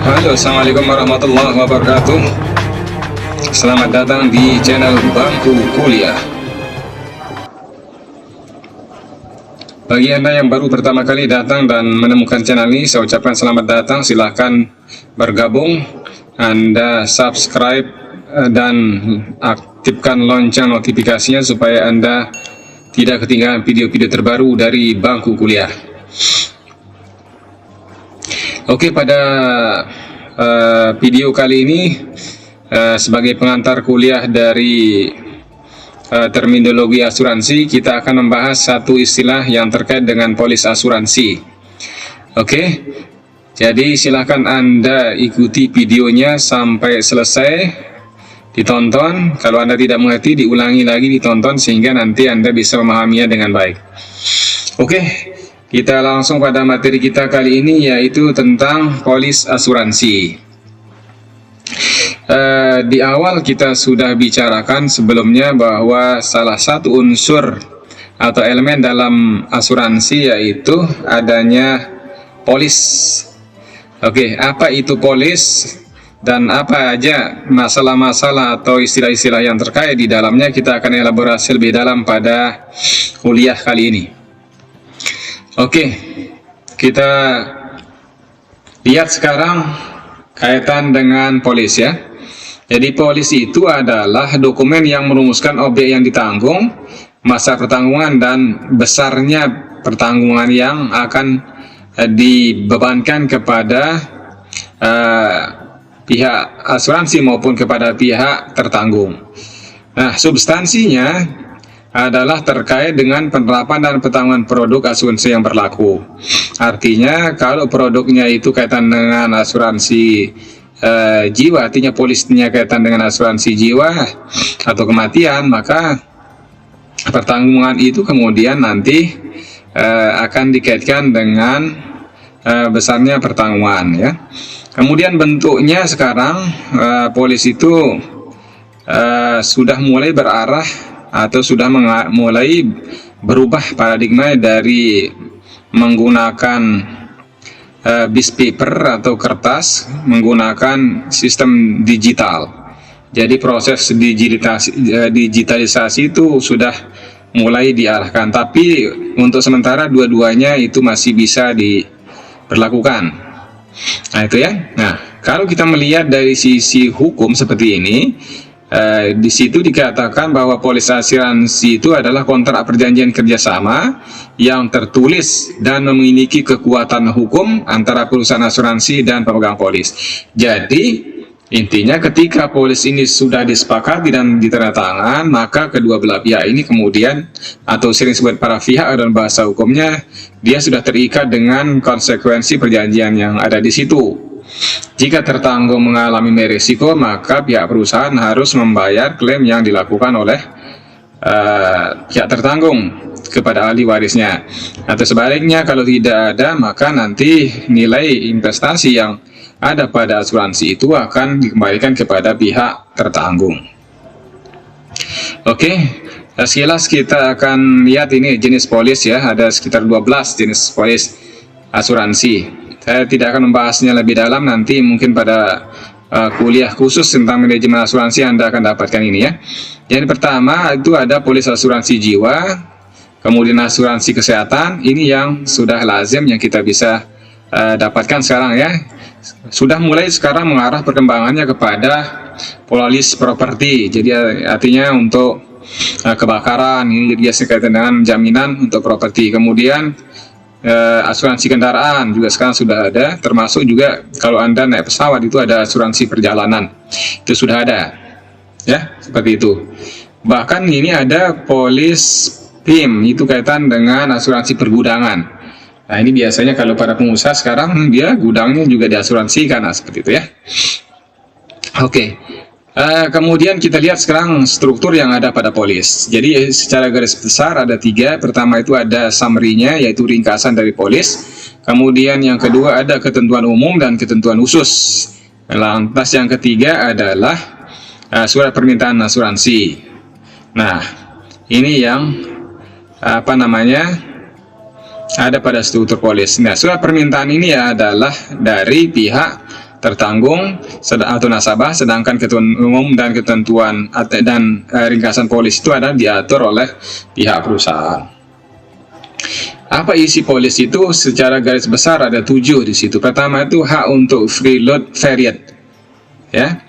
Halo, assalamualaikum warahmatullahi wabarakatuh. Selamat datang di channel Bangku Kuliah. Bagi Anda yang baru pertama kali datang dan menemukan channel ini, saya ucapkan selamat datang. Silahkan bergabung, Anda subscribe dan aktifkan lonceng notifikasinya supaya Anda tidak ketinggalan video-video terbaru dari Bangku Kuliah. Oke, pada video kali ini sebagai pengantar kuliah dari terminologi asuransi, kita akan membahas satu istilah yang terkait dengan polis asuransi. Oke, jadi silakan Anda ikuti videonya sampai selesai, ditonton. Kalau Anda tidak mengerti, diulangi lagi, ditonton, sehingga nanti Anda bisa memahaminya dengan baik. Oke, kita langsung pada materi kita kali ini, yaitu tentang polis asuransi. Di awal kita sudah bicarakan sebelumnya bahwa salah satu unsur atau elemen dalam asuransi yaitu adanya polis. Oke, apa itu polis dan apa aja masalah-masalah atau istilah-istilah yang terkait di dalamnya, kita akan elaborasi lebih dalam pada kuliah kali ini. Oke, kita lihat sekarang kaitan dengan polis ya. Jadi polis itu adalah dokumen yang merumuskan objek yang ditanggung, masa pertanggungan, dan besarnya pertanggungan yang akan dibebankan kepada pihak asuransi maupun kepada pihak tertanggung. Nah, substansinya adalah terkait dengan penerapan dan pertanggungan produk asuransi yang berlaku. Artinya kalau produknya itu kaitan dengan asuransi jiwa, artinya polisnya kaitan dengan asuransi jiwa atau kematian, maka pertanggungan itu kemudian nanti akan dikaitkan dengan besarnya pertanggungan ya. Kemudian bentuknya sekarang polis itu sudah mulai berarah atau sudah mulai berubah paradigma dari menggunakan bis paper atau kertas, menggunakan sistem digital. Jadi proses digitalisasi itu sudah mulai diarahkan, tapi untuk sementara dua-duanya itu masih bisa diberlakukan. Nah itu ya. Nah, kalau kita melihat dari sisi hukum seperti ini, di situ dikatakan bahwa polis asuransi itu adalah kontrak perjanjian kerjasama yang tertulis dan memiliki kekuatan hukum antara perusahaan asuransi dan pemegang polis. Jadi intinya ketika polis ini sudah disepakati dan ditandatangan, maka kedua belah pihak ini kemudian, atau sering disebut para pihak dalam bahasa hukumnya, dia sudah terikat dengan konsekuensi perjanjian yang ada di situ. Jika tertanggung mengalami resiko, maka pihak perusahaan harus membayar klaim yang dilakukan oleh pihak tertanggung kepada ahli warisnya. Atau sebaliknya, kalau tidak ada, maka nanti nilai investasi yang ada pada asuransi itu akan dikembalikan kepada pihak tertanggung. Oke, sekilas kita akan lihat ini jenis polis ya. Ada sekitar 12 jenis polis asuransi. Saya tidak akan membahasnya lebih dalam, nanti mungkin pada kuliah khusus tentang manajemen asuransi Anda akan dapatkan ini ya. Yang pertama itu ada polis asuransi jiwa, kemudian asuransi kesehatan. Ini yang sudah lazim yang kita bisa dapatkan sekarang ya. Sudah mulai sekarang mengarah perkembangannya kepada polis properti. Jadi artinya untuk kebakaran, ini biasanya kaitan dengan jaminan untuk properti. Kemudian asuransi kendaraan juga sekarang sudah ada, termasuk juga kalau Anda naik pesawat itu ada asuransi perjalanan, itu sudah ada ya, seperti itu. Bahkan ini ada polis PIM, itu kaitan dengan asuransi pergudangan. Nah ini biasanya kalau para pengusaha sekarang dia gudangnya juga diasuransikan, nah, seperti itu ya. Oke. Kemudian kita lihat sekarang struktur yang ada pada polis. Jadi secara garis besar ada 3. Pertama itu ada summary-nya, yaitu ringkasan dari polis. Kemudian yang kedua ada ketentuan umum dan ketentuan khusus. Lantas yang ketiga adalah surat permintaan asuransi. Nah, ini yang ada pada struktur polis. Nah, surat permintaan ini adalah dari pihak tertanggung atau nasabah, sedangkan ketentuan umum dan ketentuan dan ringkasan polis itu adalah diatur oleh pihak perusahaan. Apa isi polis itu? Secara garis besar ada 7 di situ. Pertama itu hak untuk free load variant, ya.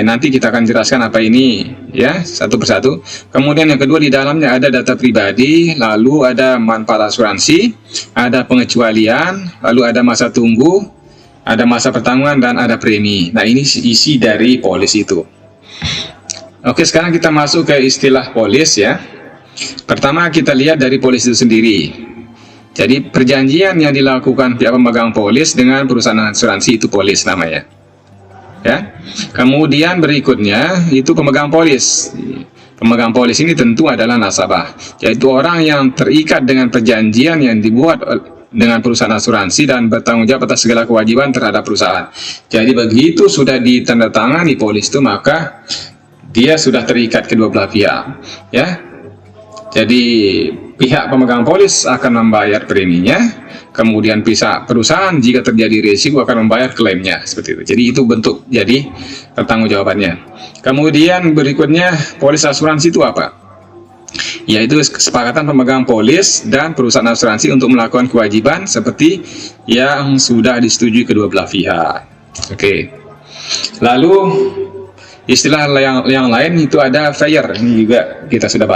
Nanti kita akan jelaskan apa ini, ya, satu persatu. Kemudian yang kedua, di dalamnya ada data pribadi, lalu ada manfaat asuransi, ada pengecualian, lalu ada masa tunggu, ada masa pertanggungan, dan ada premi. Nah, ini isi dari polis itu. Oke, sekarang kita masuk ke istilah polis, ya. Pertama kita lihat dari polis itu sendiri. Jadi perjanjian yang dilakukan pihak pemegang polis dengan perusahaan asuransi itu polis namanya. Ya. Kemudian berikutnya itu pemegang polis. Pemegang polis ini tentu adalah nasabah, yaitu orang yang terikat dengan perjanjian yang dibuat dengan perusahaan asuransi dan bertanggung jawab atas segala kewajiban terhadap perusahaan. Jadi begitu sudah ditandatangani polis itu, maka dia sudah terikat kedua belah pihak, ya. Jadi pihak pemegang polis akan membayar preminya, kemudian pihak perusahaan jika terjadi risiko akan membayar klaimnya, seperti itu. Jadi itu bentuk jadi pertanggungjawabannya. Kemudian berikutnya polis asuransi itu apa? Yaitu kesepakatan pemegang polis dan perusahaan asuransi untuk melakukan kewajiban seperti yang sudah disetujui kedua belah pihak. Oke. Lalu istilah yang lain itu ada payer. Ini juga kita sudah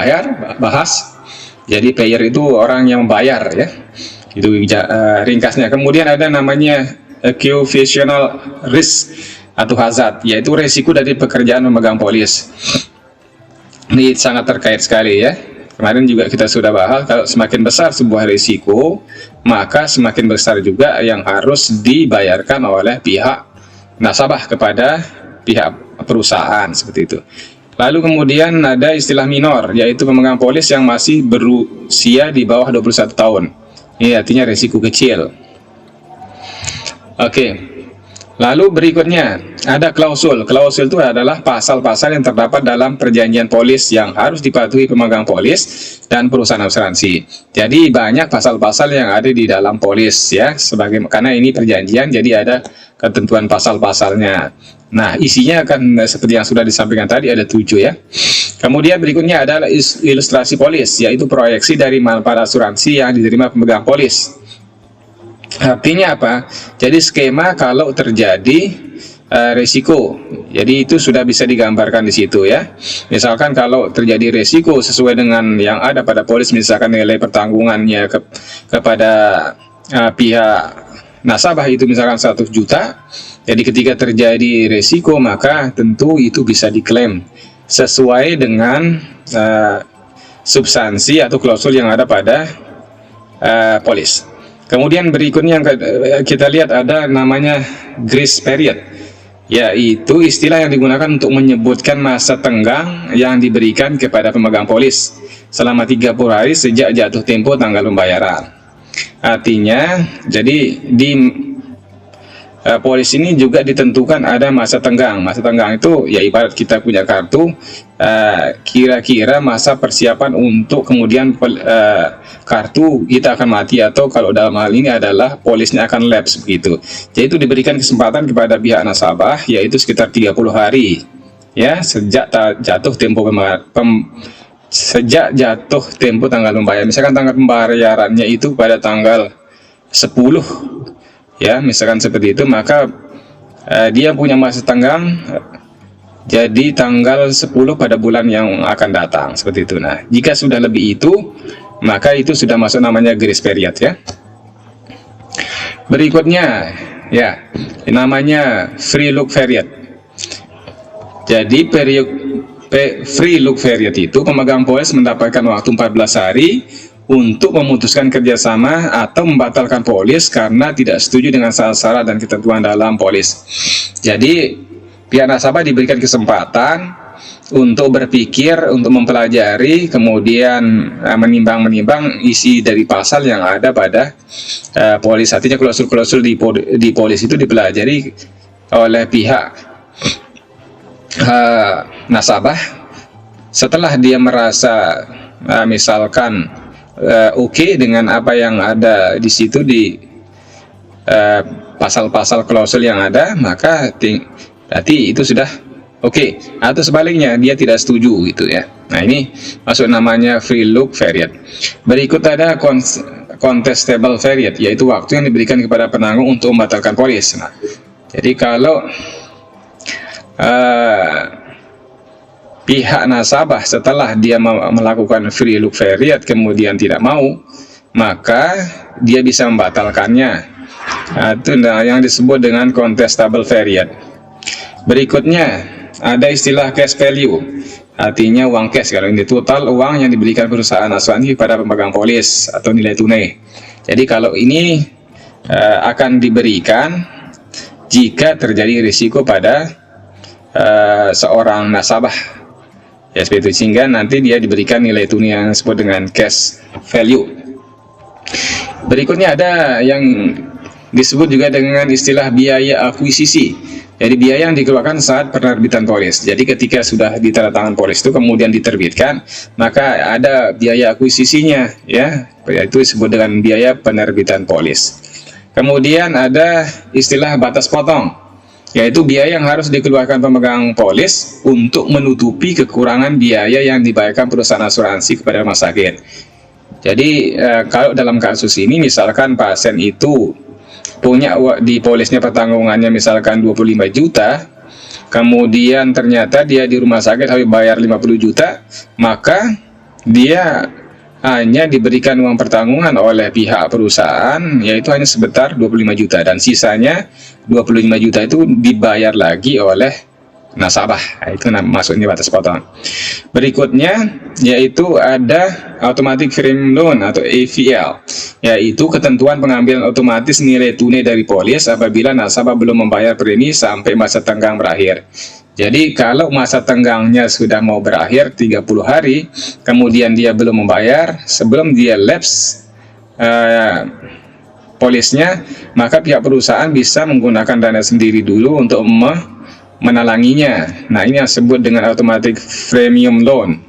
bahas. Jadi payer itu orang yang membayar, ya. Itu ringkasnya. Kemudian ada namanya occupational risk atau hazard, yaitu resiko dari pekerjaan pemegang polis. Ini sangat terkait sekali, ya. Kemarin juga kita sudah bahas, kalau semakin besar sebuah risiko, maka semakin besar juga yang harus dibayarkan oleh pihak nasabah kepada pihak perusahaan, seperti itu. Lalu kemudian ada istilah minor, yaitu pemegang polis yang masih berusia di bawah 21 tahun. Ini artinya risiko kecil. Oke. Lalu berikutnya ada klausul. Klausul itu adalah pasal-pasal yang terdapat dalam perjanjian polis yang harus dipatuhi pemegang polis dan perusahaan asuransi. Jadi banyak pasal-pasal yang ada di dalam polis, ya, karena ini perjanjian, jadi ada ketentuan pasal-pasalnya. Nah, isinya akan seperti yang sudah disampaikan tadi, ada 7, ya. Kemudian berikutnya adalah ilustrasi polis, yaitu proyeksi dari manfaat asuransi yang diterima pemegang polis. Artinya apa? Jadi skema kalau terjadi risiko. Jadi itu sudah bisa digambarkan di situ, ya. Misalkan kalau terjadi risiko sesuai dengan yang ada pada polis, misalkan nilai pertanggungannya kepada pihak nasabah itu misalkan 100 juta. Jadi ketika terjadi risiko, maka tentu itu bisa diklaim sesuai dengan substansi atau klausul yang ada pada polis. Kemudian berikutnya yang kita lihat ada namanya grace period, yaitu istilah yang digunakan untuk menyebutkan masa tenggang yang diberikan kepada pemegang polis selama 30 hari sejak jatuh tempo tanggal pembayaran. Artinya, jadi di polis ini juga ditentukan ada masa tenggang. Masa tenggang itu ya ibarat kita punya kartu, kira-kira masa persiapan untuk kemudian kartu kita akan mati, atau kalau dalam hal ini adalah polisnya akan lapse begitu. Jadi itu diberikan kesempatan kepada pihak nasabah, yaitu sekitar 30 hari, ya, sejak jatuh tempo tanggal pembayaran. Misalkan tanggal pembayarannya itu pada tanggal 10, ya, misalkan seperti itu, maka dia punya masa tenggang jadi tanggal 10 pada bulan yang akan datang, seperti itu. Nah, jika sudah lebih itu, maka itu sudah masuk namanya grace period, ya. Berikutnya, ya, namanya free look period. Jadi free look period itu pemegang polis mendapatkan waktu 14 hari untuk memutuskan kerjasama atau membatalkan polis karena tidak setuju dengan syarat dan ketentuan dalam polis. Jadi pihak nasabah diberikan kesempatan untuk berpikir, untuk mempelajari, kemudian menimbang-menimbang isi dari pasal yang ada pada polis. Artinya klausul-klausul di polis itu dipelajari oleh pihak nasabah. Setelah dia merasa misalkan oke dengan apa yang ada di situ di pasal-pasal klausul yang ada, maka berarti itu sudah oke. Atau sebaliknya dia tidak setuju gitu ya. Nah, ini masuk namanya free look variant. Berikut ada contestable variant, yaitu waktu yang diberikan kepada penanggung untuk membatalkan polis. Nah, jadi kalau pihak nasabah setelah dia melakukan free look variant kemudian tidak mau, maka dia bisa membatalkannya. Nah, itu yang disebut dengan contestable variant. Berikutnya ada istilah cash value, artinya uang cash. Kalau ini total uang yang diberikan perusahaan asuransi pada pemegang polis atau nilai tunai. Jadi kalau ini akan diberikan jika terjadi risiko pada seorang nasabah, ya seperti itu, sehingga nanti dia diberikan nilai tunai yang disebut dengan cash value. Berikutnya ada yang disebut juga dengan istilah biaya akuisisi. Jadi biaya yang dikeluarkan saat penerbitan polis. Jadi ketika sudah ditandatangan polis itu kemudian diterbitkan, maka ada biaya akuisisinya, ya, yaitu disebut dengan biaya penerbitan polis. Kemudian ada istilah batas potong, yaitu biaya yang harus dikeluarkan pemegang polis untuk menutupi kekurangan biaya yang dibayarkan perusahaan asuransi kepada rumah sakit. Jadi kalau dalam kasus ini misalkan pasien itu punya di polisnya pertanggungannya misalkan 25 juta, kemudian ternyata dia di rumah sakit harus bayar 50 juta, maka dia hanya diberikan uang pertanggungan oleh pihak perusahaan, yaitu hanya sebesar 25 juta, dan sisanya 25 juta itu dibayar lagi oleh nasabah. Itu maksudnya batas potong. Berikutnya yaitu ada automatic frame loan atau AVL, yaitu ketentuan pengambilan otomatis nilai tunai dari polis apabila nasabah belum membayar premi sampai masa tenggang berakhir. Jadi kalau masa tenggangnya sudah mau berakhir 30 hari, kemudian dia belum membayar sebelum dia lapse polisnya, maka pihak perusahaan bisa menggunakan dana sendiri dulu untuk menalanginya. Nah, ini yang disebut dengan automatic premium loan.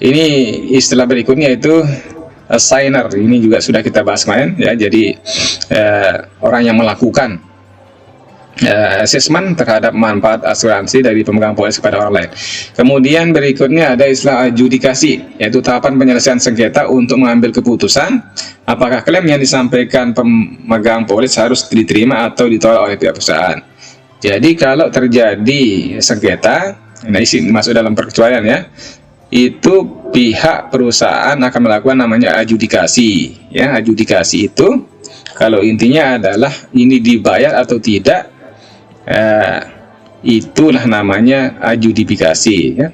Ini istilah berikutnya itu assigner. Ini juga sudah kita bahas kemarin, ya. Jadi orang yang melakukan assessment terhadap manfaat asuransi dari pemegang polis kepada orang lain. Kemudian berikutnya ada istilah adjudikasi, yaitu tahapan penyelesaian sengketa untuk mengambil keputusan apakah klaim yang disampaikan pemegang polis harus diterima atau ditolak oleh pihak perusahaan. Jadi kalau terjadi sengketa, nah ini masuk dalam perkecualian, ya, itu pihak perusahaan akan melakukan namanya adjudikasi. Ya, adjudikasi itu kalau intinya adalah ini dibayar atau tidak, itulah namanya adjudifikasi, ya.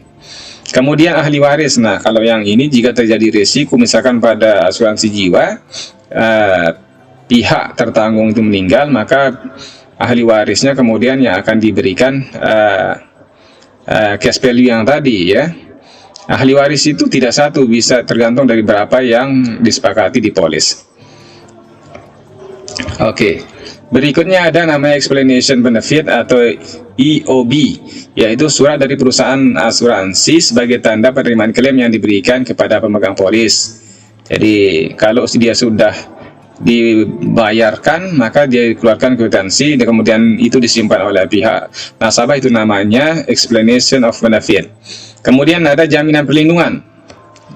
Kemudian ahli waris. Nah, kalau yang ini jika terjadi risiko misalkan pada asuransi jiwa, pihak tertanggung itu meninggal, maka ahli warisnya kemudian yang akan diberikan cash value yang tadi, ya. Ahli waris itu tidak satu, bisa tergantung dari berapa yang disepakati di polis. Oke. Berikutnya ada namanya explanation benefit atau EOB, yaitu surat dari perusahaan asuransi sebagai tanda penerimaan klaim yang diberikan kepada pemegang polis. Jadi kalau dia sudah dibayarkan, maka dia dikeluarkan kwitansi dan kemudian itu disimpan oleh pihak nasabah, itu namanya explanation of benefit. Kemudian ada jaminan perlindungan,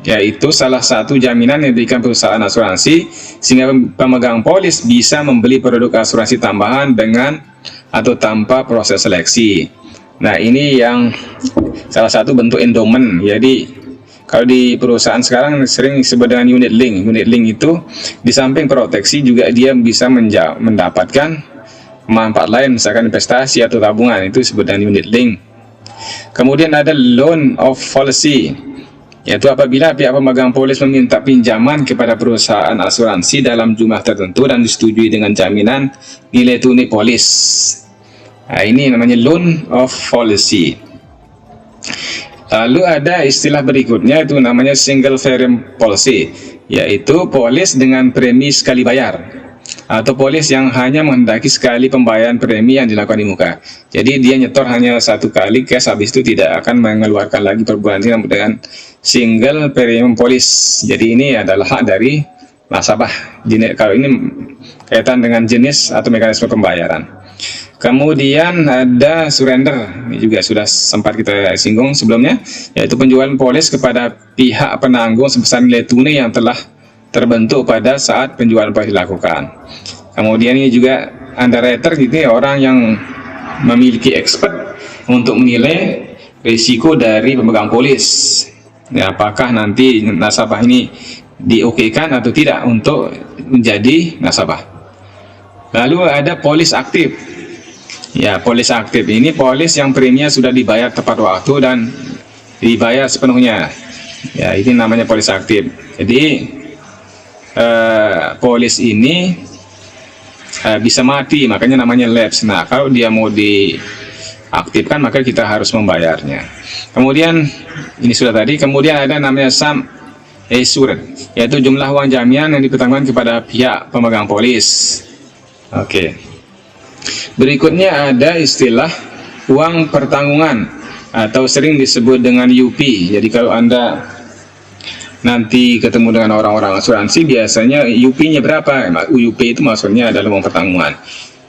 yaitu salah satu jaminan yang diberikan perusahaan asuransi sehingga pemegang polis bisa membeli produk asuransi tambahan dengan atau tanpa proses seleksi. Nah, ini yang salah satu bentuk endowment. Jadi kalau di perusahaan sekarang sering disebut dengan unit link. Unit link itu di samping proteksi juga dia bisa mendapatkan manfaat lain, misalkan investasi atau tabungan, itu disebut dengan unit link. Kemudian ada loan of policy, yaitu apabila pihak pemegang polis meminta pinjaman kepada perusahaan asuransi dalam jumlah tertentu dan disetujui dengan jaminan nilai tunai polis. Nah, ini namanya loan of policy. Lalu ada istilah berikutnya, itu namanya single premium policy, yaitu polis dengan premi sekali bayar, atau polis yang hanya menghendaki sekali pembayaran premi yang dilakukan di muka. Jadi dia nyetor hanya satu kali cash, habis itu tidak akan mengeluarkan lagi per bulan dengan single premium policy. Jadi ini adalah hak dari nasabah. Kalau ini kaitan dengan jenis atau mekanisme pembayaran. Kemudian ada surrender, ini juga sudah sempat kita singgung sebelumnya, yaitu penjualan polis kepada pihak penanggung sebesar nilai tunai yang telah terbentuk pada saat penjualan polis dilakukan. Kemudian ini juga underwriter, gitu ya, orang yang memiliki expert untuk menilai risiko dari pemegang polis. Ya, apakah nanti nasabah ini diokekan atau tidak untuk menjadi nasabah. Lalu ada polis aktif. Ya, polis aktif ini polis yang preminya sudah dibayar tepat waktu dan dibayar sepenuhnya. Ya, ini namanya polis aktif. Jadi polis ini bisa mati, makanya namanya lapse. Nah, kalau dia mau diaktifkan maka kita harus membayarnya. Kemudian ini sudah tadi. Kemudian ada namanya sum assured, yaitu jumlah uang jaminan yang dipertanggungan kepada pihak pemegang polis. Oke. Berikutnya ada istilah uang pertanggungan atau sering disebut dengan UP. Jadi kalau Anda nanti ketemu dengan orang-orang asuransi, biasanya UP-nya berapa? UP itu maksudnya adalah uang pertanggungan.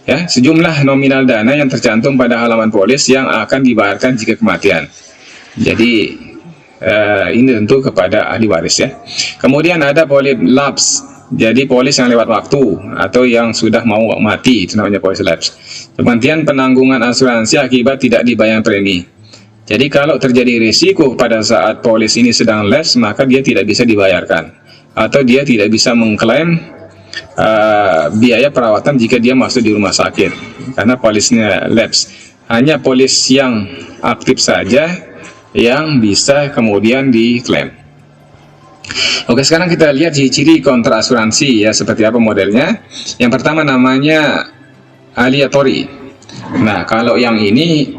Ya, sejumlah nominal dana yang tercantum pada halaman polis yang akan dibayarkan jika kematian. Jadi ini tentu kepada ahli waris ya. Kemudian ada polis lapse. Jadi polis yang lewat waktu atau yang sudah mau mati, itu namanya polis lapse. Kemudian penanggungan asuransi akibat tidak dibayar premi. Jadi kalau terjadi risiko pada saat polis ini sedang lapse, maka dia tidak bisa dibayarkan atau dia tidak bisa mengklaim biaya perawatan jika dia masuk di rumah sakit karena polisnya lapse. Hanya polis yang aktif saja yang bisa kemudian diklaim. Oke, sekarang kita lihat ciri-ciri kontrak asuransi ya, seperti apa modelnya. Yang pertama namanya aleatory. Nah, kalau yang ini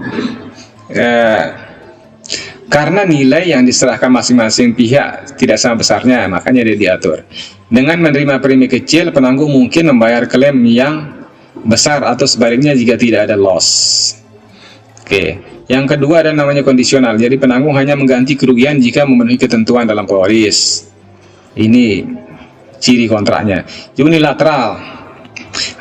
karena nilai yang diserahkan masing-masing pihak tidak sama besarnya, makanya dia diatur. Dengan menerima premi kecil, penanggung mungkin membayar klaim yang besar atau sebaliknya jika tidak ada loss. Oke. Yang kedua ada namanya kondisional. Jadi penanggung hanya mengganti kerugian jika memenuhi ketentuan dalam polis. Ini ciri kontraknya. Unilateral.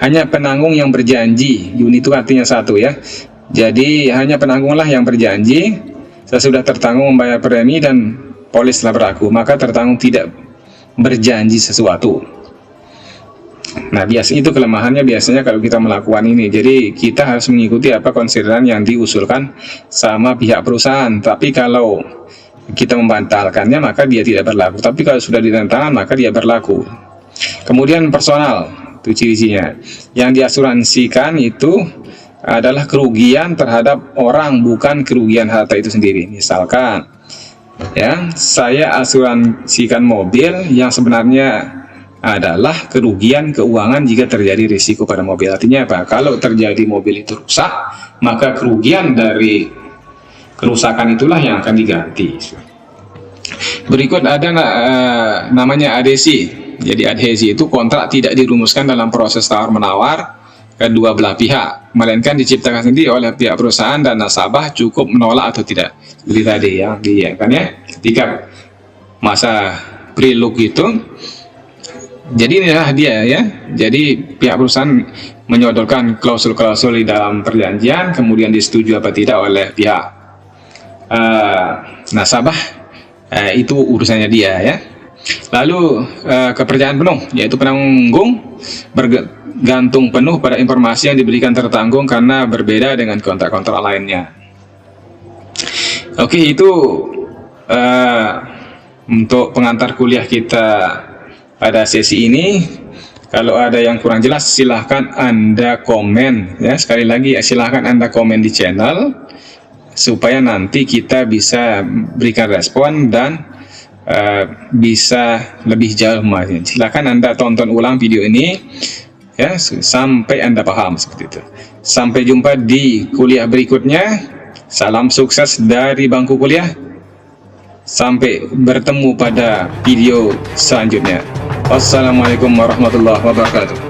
Hanya penanggung yang berjanji. Uni itu artinya satu ya. Jadi hanya penanggunglah yang berjanji sesudah tertanggung membayar premi dan polis telah berlaku, maka tertanggung tidak berjanji sesuatu. Nah, biasanya itu kelemahannya biasanya kalau kita melakukan ini. Jadi kita harus mengikuti apa konsideran yang diusulkan sama pihak perusahaan. Tapi kalau kita membatalkannya maka dia tidak berlaku. Tapi kalau sudah ditandatangan maka dia berlaku. Kemudian personal, itu ciri-cirinya. Yang diasuransikan itu adalah kerugian terhadap orang, bukan kerugian harta itu sendiri. Misalkan ya, saya asuransikan mobil yang sebenarnya adalah kerugian keuangan jika terjadi risiko pada mobil. Artinya apa? Kalau terjadi mobil itu rusak, maka kerugian dari kerusakan itulah yang akan diganti. Berikut ada namanya adhesi. Jadi adhesi itu kontrak tidak dirumuskan dalam proses tawar-menawar kedua belah pihak, melainkan diciptakan sendiri oleh pihak perusahaan dan nasabah cukup menolak atau tidak. Jadi tadi yang kan ya, ketika masa pre-look itu. Jadi inilah dia ya. Jadi pihak perusahaan menyodorkan klausul-klausul di dalam perjanjian, kemudian disetujui apa tidak oleh pihak nasabah. Itu urusannya dia ya. Lalu kepercayaan penuh, yaitu penanggung bergantung penuh pada informasi yang diberikan tertanggung karena berbeda dengan kontrak-kontrak lainnya. Oke, itu untuk pengantar kuliah kita pada sesi ini. Kalau ada yang kurang jelas silahkan Anda komen ya. Sekali lagi silahkan Anda komen di channel supaya nanti kita bisa berikan respon dan bisa lebih jauh. Silahkan Anda tonton ulang video ini ya sampai Anda paham seperti itu. Sampai jumpa di kuliah berikutnya. Salam sukses dari bangku kuliah. Sampai bertemu pada video selanjutnya. Wassalamualaikum warahmatullahi wabarakatuh.